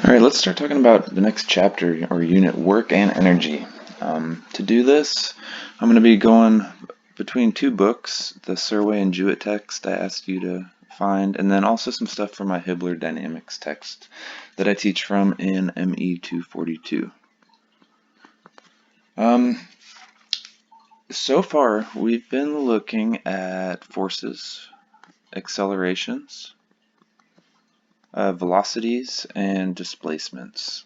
Alright, let's start talking about the next chapter or unit, work and energy. To do this, I'm going to be going between two books, the Surway and Jewett text I asked you to find, and then also some stuff from my Hibbler Dynamics text that I teach from in ME 242. So far, we've been looking at forces, accelerations, velocities, and displacements.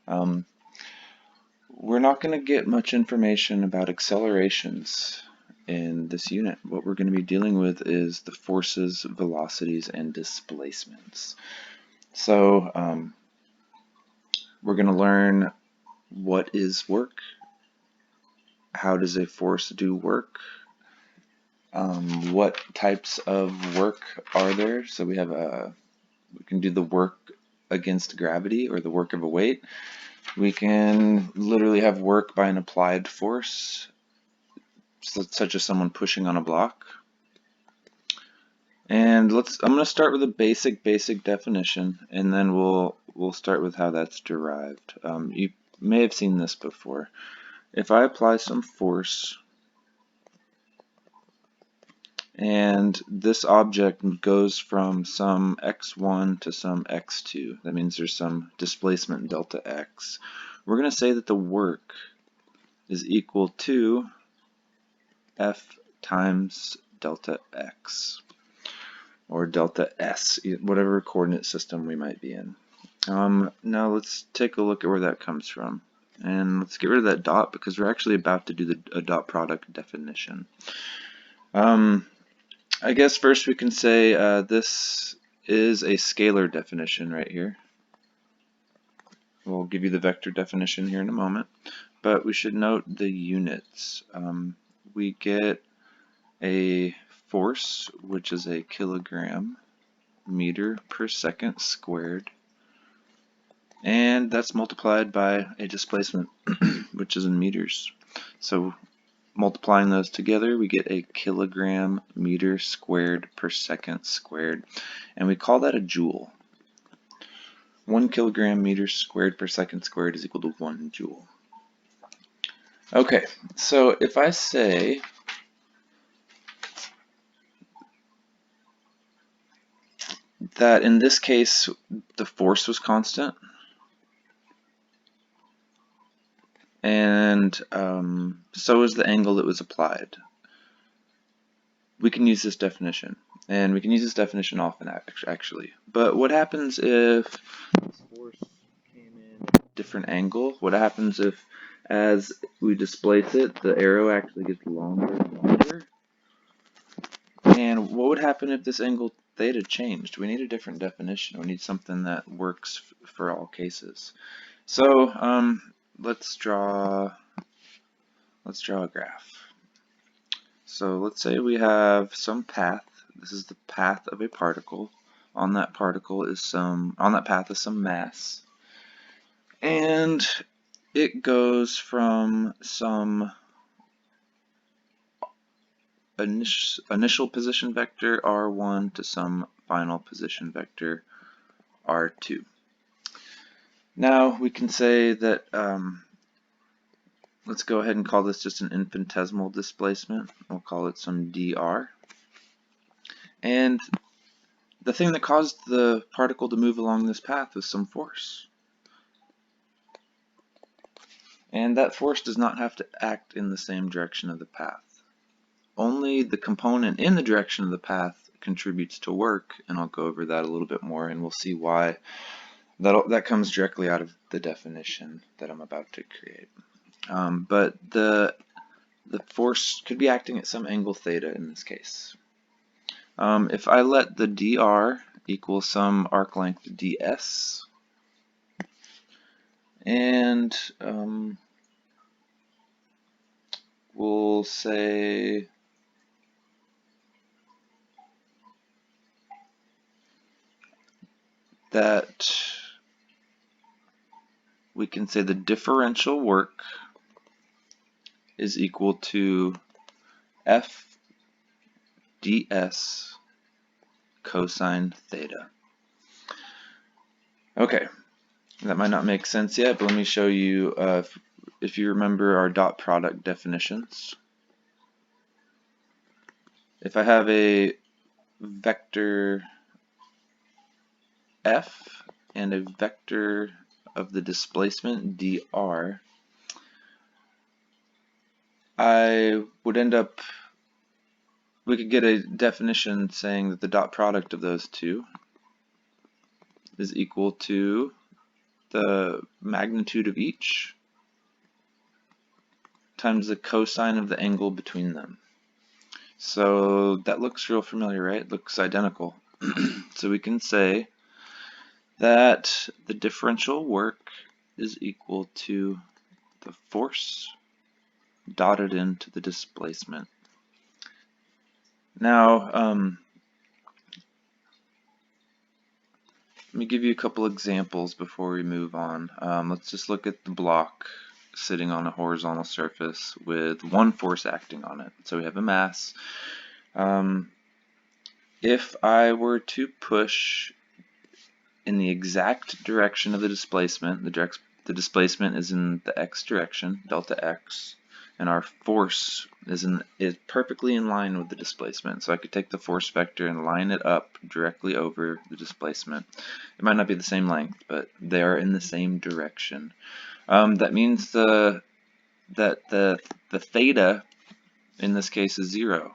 We're not going to get much information about accelerations in this unit. What we're going to be dealing with is the forces, velocities, and displacements. So we're going to learn what is work, how does a force do work, what types of work are there. So we can do the work against gravity or the work of a weight. We can literally have work by an applied force, such as someone pushing on a block. And I'm going to start with a basic definition, and then we'll start with how that's derived. You may have seen this before. If I apply some force and this object goes from some x1 to some x2, that means there's some displacement delta x. We're going to say that the work is equal to F times delta x, or delta s, whatever coordinate system we might be in. Now let's take a look at where that comes from. And let's get rid of that dot because we're actually about to do a dot product definition. I guess first we can say this is a scalar definition right here. We'll give you the vector definition here in a moment, but we should note the units. We get a force, which is a kilogram meter per second squared, and that's multiplied by a displacement, which is in meters. So multiplying those together, we get a kilogram meter squared per second squared, and we call that a joule. 1 kilogram meter squared per second squared is equal to 1 joule. Okay, so if I say that in this case the force was constant, and so is the angle that was applied, we can use this definition. And we can use this definition often, actually. But what happens if this force came in at a different angle? What happens if, as we displace it, the arrow actually gets longer and longer? And what would happen if this angle theta changed? We need a different definition. We need something that works for all cases. So let's draw a graph. So let's say we have some path. This is the path of a particle. On that path is some mass, and it goes from some initial position vector r1 to some final position vector r2. Now we can say that let's go ahead and call this just an infinitesimal displacement. We'll call it some dr. And the thing that caused the particle to move along this path was some force. And that force does not have to act in the same direction of the path. Only the component in the direction of the path contributes to work, and I'll go over that a little bit more, and we'll see why that comes directly out of the definition that I'm about to create. But the force could be acting at some angle theta in this case. If I let the dr equal some arc length ds, and we'll say that we can say the differential work is equal to F ds cosine theta. Okay, That might not make sense yet, but let me show you if you remember our dot product definitions. If I have a vector f and a vector of the displacement dr, I would end up, we could get a definition saying that the dot product of those two is equal to the magnitude of each times the cosine of the angle between them. So that looks real familiar, right? It looks identical. So we can say that the differential work is equal to the force dotted into the displacement. Now, let me give you a couple examples before we move on. Let's just look at the block sitting on a horizontal surface with one force acting on it. So we have a mass. If I were to push in the exact direction of the displacement, the displacement is in the x direction, delta x, and our force is perfectly in line with the displacement. So I could take the force vector and line it up directly over the displacement. It might not be the same length, but they are in the same direction. That means that the theta in this case is 0.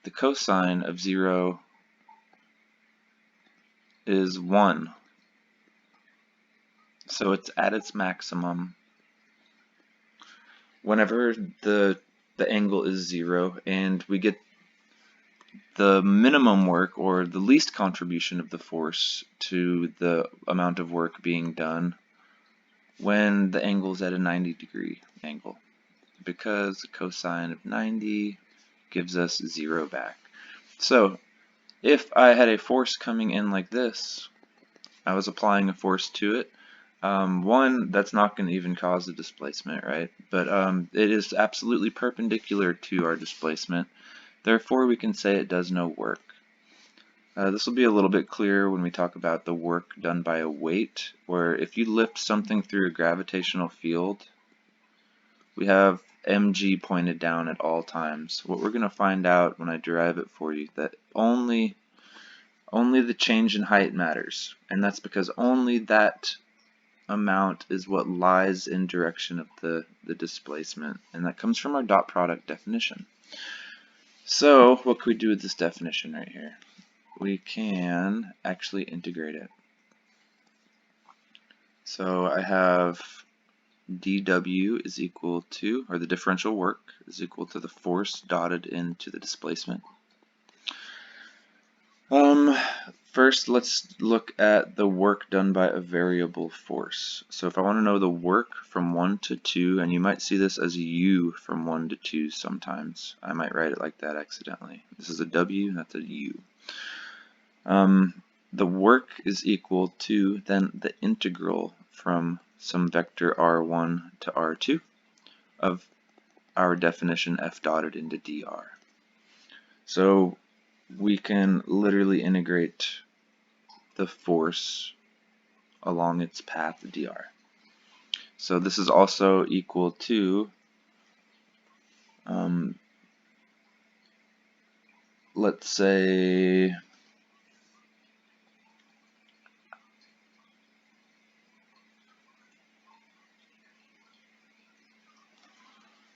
The cosine of 0 is 1. So it's at its maximum whenever the angle is 0, and we get the minimum work or the least contribution of the force to the amount of work being done when the angle is at a 90-degree angle, because the cosine of 90 gives us 0 back. So if I had a force coming in like this, I was applying a force to it. One, that's not going to even cause a displacement, right? But it is absolutely perpendicular to our displacement. Therefore, we can say it does no work. This will be a little bit clearer when we talk about the work done by a weight, where if you lift something through a gravitational field, we have mg pointed down at all times. What we're going to find out when I derive it for you, that only the change in height matters, and that's because only that amount is what lies in direction of the displacement, and that comes from our dot product definition. So what could we do with this definition right here? We can actually integrate it. So I have dW is equal to, or the differential work is equal to the force dotted into the displacement. First, let's look at the work done by a variable force. So if I want to know the work from 1 to 2, and you might see this as a U from 1 to 2 sometimes. I might write it like that accidentally. This is a W, that's a U. The work is equal to then the integral from some vector r1 to r2 of our definition f dotted into dr. So we can literally integrate the force along its path dr. So this is also equal to, let's say,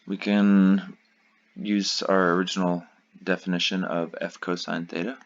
we can use our original definition of f cosine theta.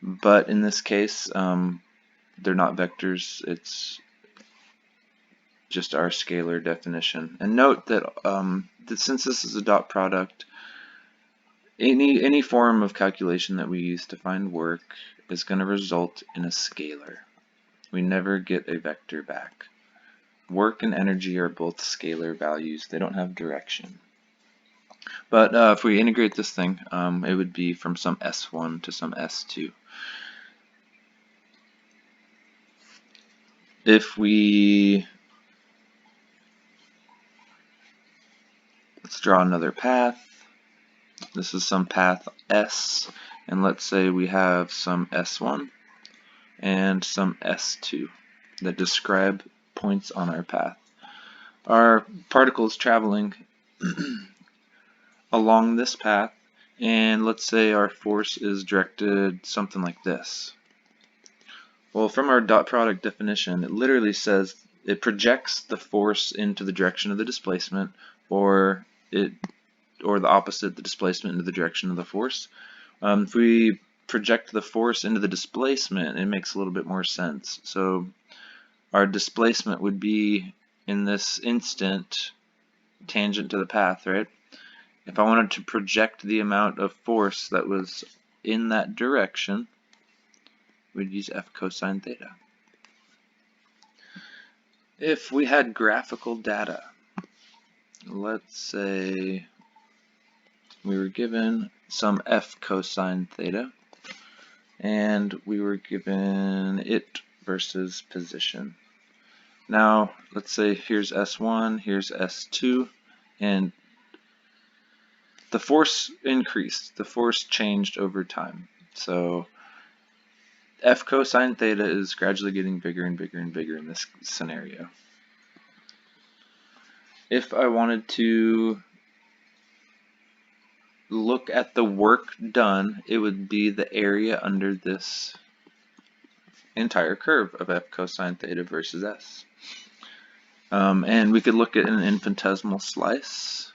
But in this case, they're not vectors, it's just our scalar definition. And note that, since this is a dot product, any form of calculation that we use to find work is going to result in a scalar. We never get a vector back. Work and energy are both scalar values. They don't have direction. But if we integrate this thing, it would be from some S1 to some S2. If we, let's draw another path. This is some path S, and let's say we have some S1, and some S2 that describe points on our path. Our particle is traveling along this path, and let's say our force is directed something like this. Well, from our dot product definition, it literally says it projects the force into the direction of the displacement, or the opposite, the displacement into the direction of the force. If we project the force into the displacement, it makes a little bit more sense. So our displacement would be, in this instant, tangent to the path, right? If I wanted to project the amount of force that was in that direction, we'd use F cosine theta. If we had graphical data, let's say we were given some F cosine theta, and we were given it versus position. Now, let's say here's S1, here's S2, and the force increased, the force changed over time. So F cosine theta is gradually getting bigger and bigger and bigger in this scenario. If I wanted to look at the work done, it would be the area under this entire curve of F cosine theta versus S. And we could look at an infinitesimal slice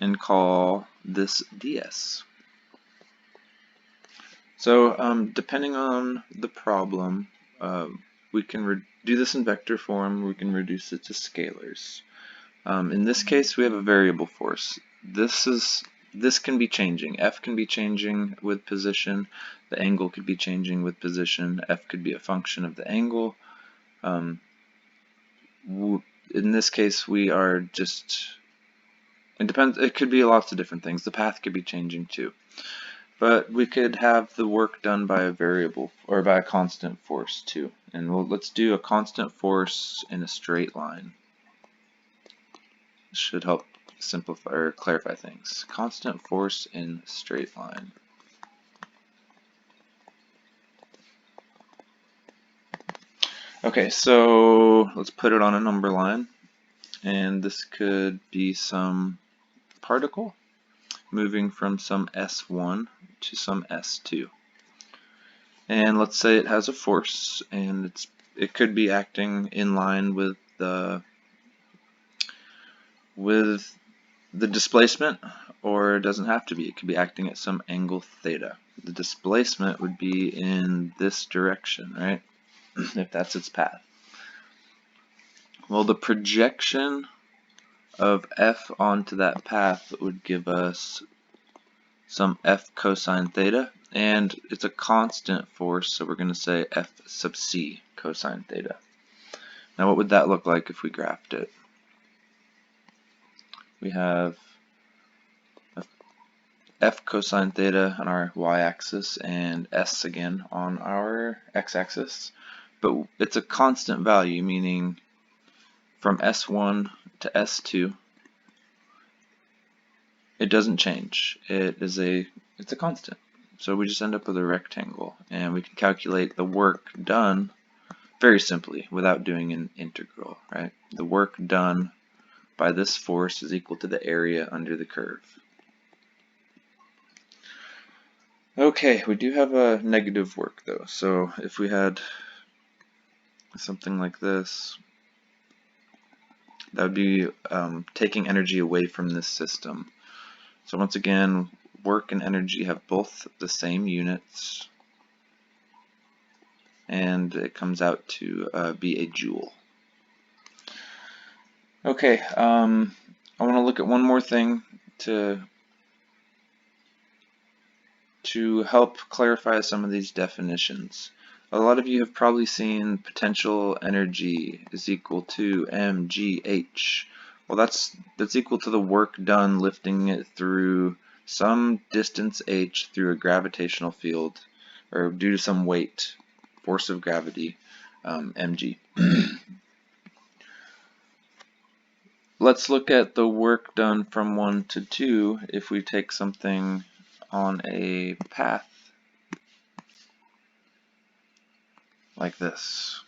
and call this ds. So depending on the problem, we can do this in vector form, we can reduce it to scalars. In this case, we have a variable force. This can be changing. F can be changing with position. The angle could be changing with position. F could be a function of the angle. In this case, we are just, it depends, it could be lots of different things. The path could be changing too. But we could have the work done by a variable, or by a constant force too. And let's do a constant force in a straight line. This should help simplify or clarify things. Constant force in straight line. Okay, so let's put it on a number line, and this could be some particle moving from some S1 to some S2. And let's say it has a force, and it could be acting in line with the displacement, or it doesn't have to be. It could be acting at some angle theta. The displacement would be in this direction, right? If that's its path. Well, the projection of F onto that path would give us some F cosine theta, and it's a constant force, so we're going to say F sub c cosine theta. Now what would that look like if we graphed it? We have F cosine theta on our y-axis and S again on our x-axis, but it's a constant value, meaning from S1 to S2 it doesn't change. It's a constant. So we just end up with a rectangle, and we can calculate the work done very simply without doing an integral, right? The work done by this force is equal to the area under the curve. Okay, we do have a negative work though. So if we had something like this, that would be taking energy away from this system. So once again, work and energy have both the same units, and it comes out to be a joule. Okay, I want to look at one more thing to help clarify some of these definitions. A lot of you have probably seen potential energy is equal to mgh. Well, that's equal to the work done lifting it through some distance h through a gravitational field, or due to some weight, force of gravity, mg. Let's look at the work done from 1 to 2 if we take something on a path like this.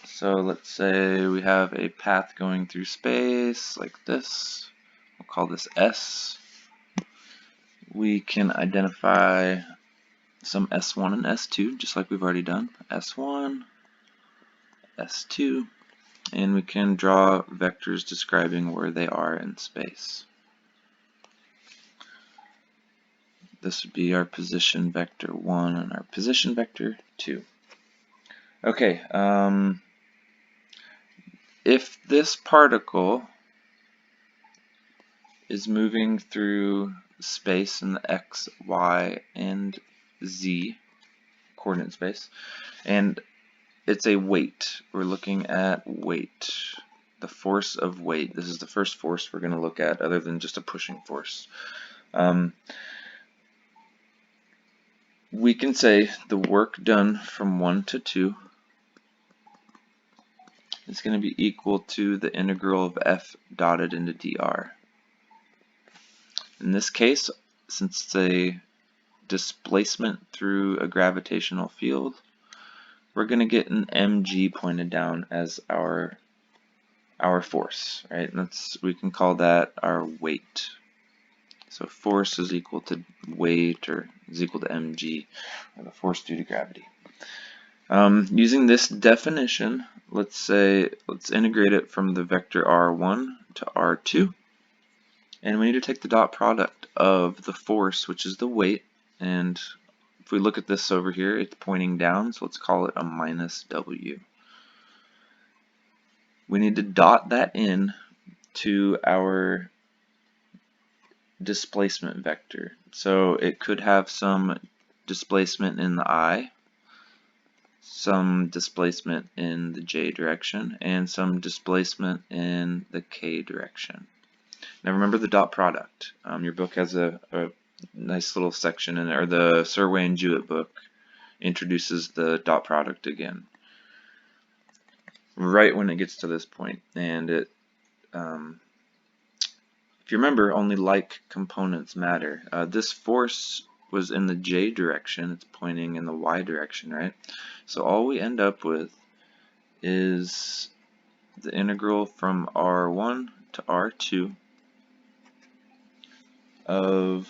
So let's say we have a path going through space like this. We'll call this S. We can identify some S1 and S2, just like we've already done. S1, S2, and we can draw vectors describing where they are in space. This would be our position vector 1 and our position vector 2. Okay, if this particle is moving through space in the X, Y, and Z coordinate space, and it's a weight. We're looking at weight, the force of weight. This is the first force we're going to look at other than just a pushing force. We can say the work done from 1 to 2 is going to be equal to the integral of F dotted into dr. In this case, since it's a displacement through a gravitational field, we're going to get an mg pointed down as our force, right? And we can call that our weight. So force is equal to weight, or is equal to mg, or the force due to gravity. Using this definition, let's integrate it from the vector r1 to r2, and we need to take the dot product of the force, which is the weight, and if we look at this over here, it's pointing down, so let's call it a minus w. We need to dot that in to our displacement vector. So it could have some displacement in the I, some displacement in the j direction, and some displacement in the k direction. Now remember the dot product. Your book has a nice little section in there, or the Surway and Jewett book introduces the dot product again right when it gets to this point, and it if you remember, only like components matter. This force was in the j direction, it's pointing in the y direction, right? So all we end up with is the integral from r1 to r2 of,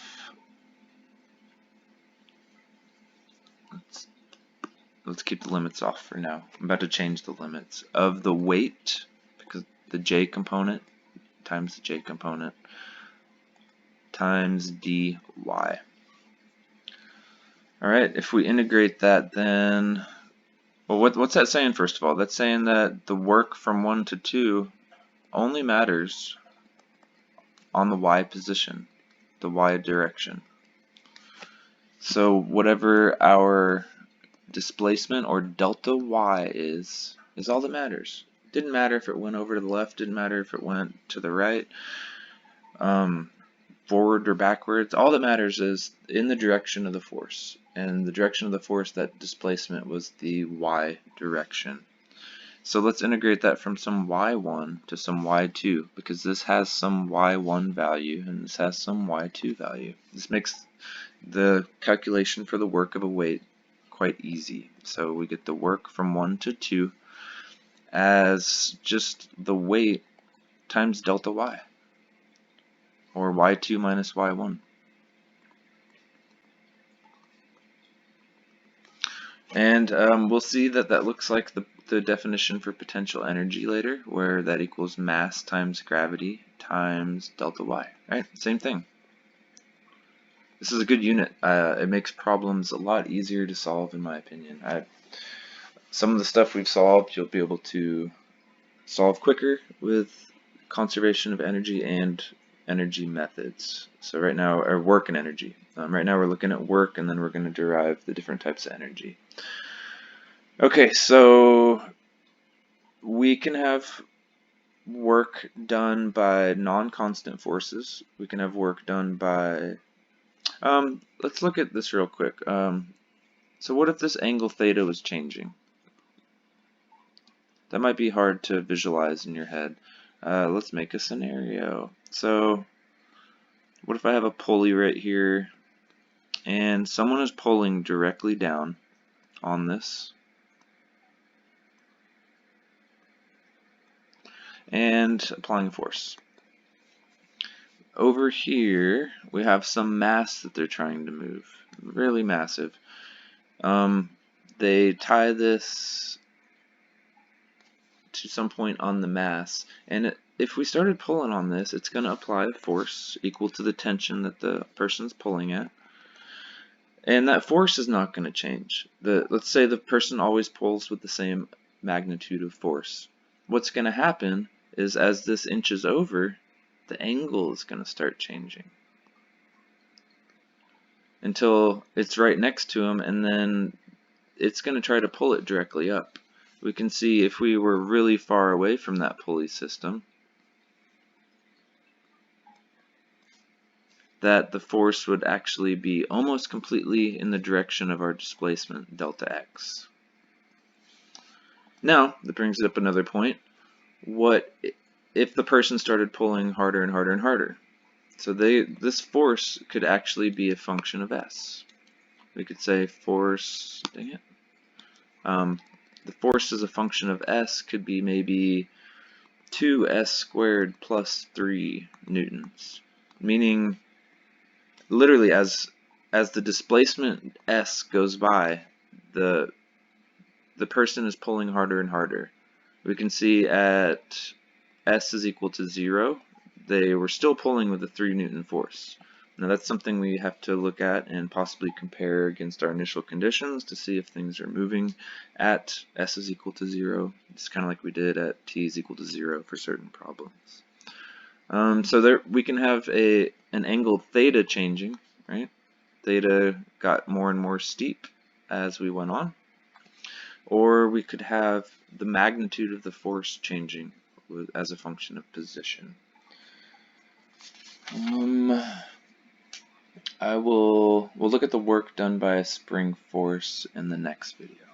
let's keep the limits off for now. I'm about to change the limits of the weight, because the j component times the j component times dy. Alright, if we integrate that, then, well, what's that saying first of all? That's saying that the work from 1 to 2 only matters on the y position, the y direction. So whatever our displacement, or delta y, is all that matters. Didn't matter if it went over to the left, didn't matter if it went to the right, forward or backwards. All that matters is in the direction of the force. And the direction of the force, that displacement, was the y direction. So let's integrate that from some y1 to some y2, because this has some y1 value and this has some y2 value. This makes the calculation for the work of a weight quite easy. So we get the work from 1 to 2 as just the weight times delta y, or y2 minus y1. And we'll see that that looks like the definition for potential energy later, where that equals mass times gravity times delta y, right? Same thing. This is a good unit. It makes problems a lot easier to solve, in my opinion. Some of the stuff we've solved, you'll be able to solve quicker with conservation of energy and energy methods. So right now, or work and energy. Right now we're looking at work, and then we're going to derive the different types of energy. Okay, so we can have work done by non-constant forces. We can have work done by, let's look at this real quick. So what if this angle theta was changing? That might be hard to visualize in your head. Let's make a scenario. So what if I have a pulley right here, and someone is pulling directly down on this, and applying force. Over here, we have some mass that they're trying to move. Really massive. They tie this to some point on the mass, and if we started pulling on this, it's going to apply a force equal to the tension that the person's pulling at. And that force is not going to change. Let's say the person always pulls with the same magnitude of force. What's going to happen is as this inches over, the angle is going to start changing until it's right next to him, and then it's going to try to pull it directly up. We can see if we were really far away from that pulley system, that the force would actually be almost completely in the direction of our displacement, delta x. Now, that brings up another point. What if the person started pulling harder and harder and harder? So this force could actually be a function of s. We could say force, dang it. The force as a function of s could be maybe 2s squared plus 3 newtons, meaning literally as the displacement s goes by, the person is pulling harder and harder. We can see at s is equal to 0, they were still pulling with a 3 Newton force. Now that's something we have to look at and possibly compare against our initial conditions to see if things are moving at s is equal to 0. It's kind of like we did at t is equal to 0 for certain problems. So there we can have an angle theta changing, right? Theta got more and more steep as we went on. Or we could have the magnitude of the force changing as a function of position. We'll look at the work done by a spring force in the next video.